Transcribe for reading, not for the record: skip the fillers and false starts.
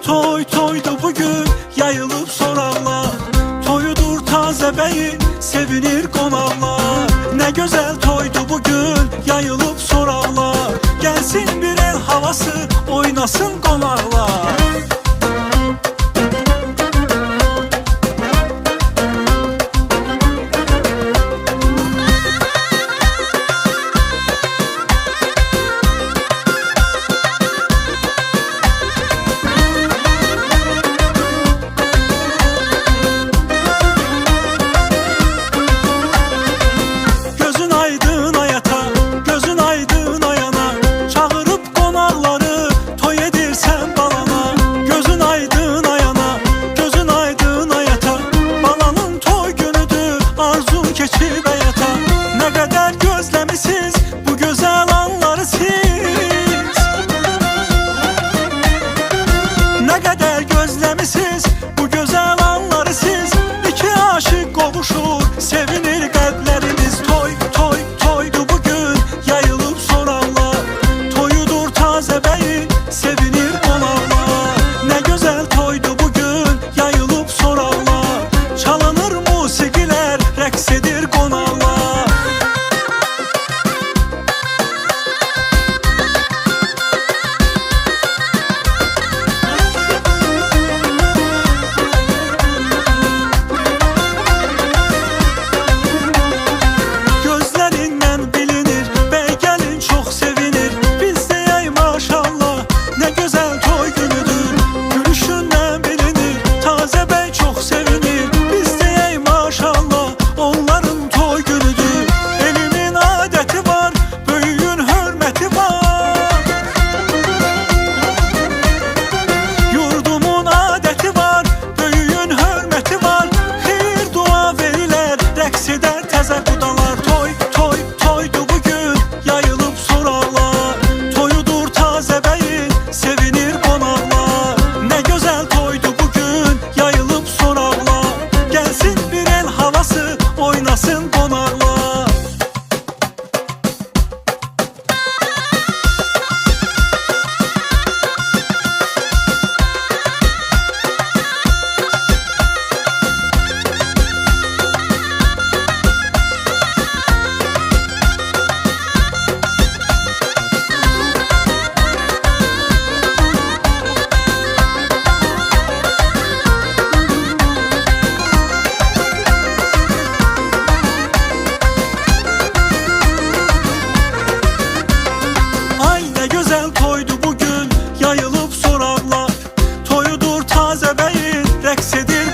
Toy toydu bugün yayılıp sorarlar. Toyudur taze beyin sevinir konarlar. Ne güzel toydu bugün yayılıp sorarlar. Gelsin bir el havası oynasın konarlar. Bu güzel anları siz, iki aşık qovuşur, sevinir qəlbləriniz. Toy, toy, toydu bugün yayılıp sorarlar. Toyudur taze beyin sevinir qonarlar. Ne güzel toydu bugün yayılıp sorarlar. Çalınır musiqilər, rəqs edir qonarlar. Oynasın konarlar. Toyudur taze beyin rəqs edir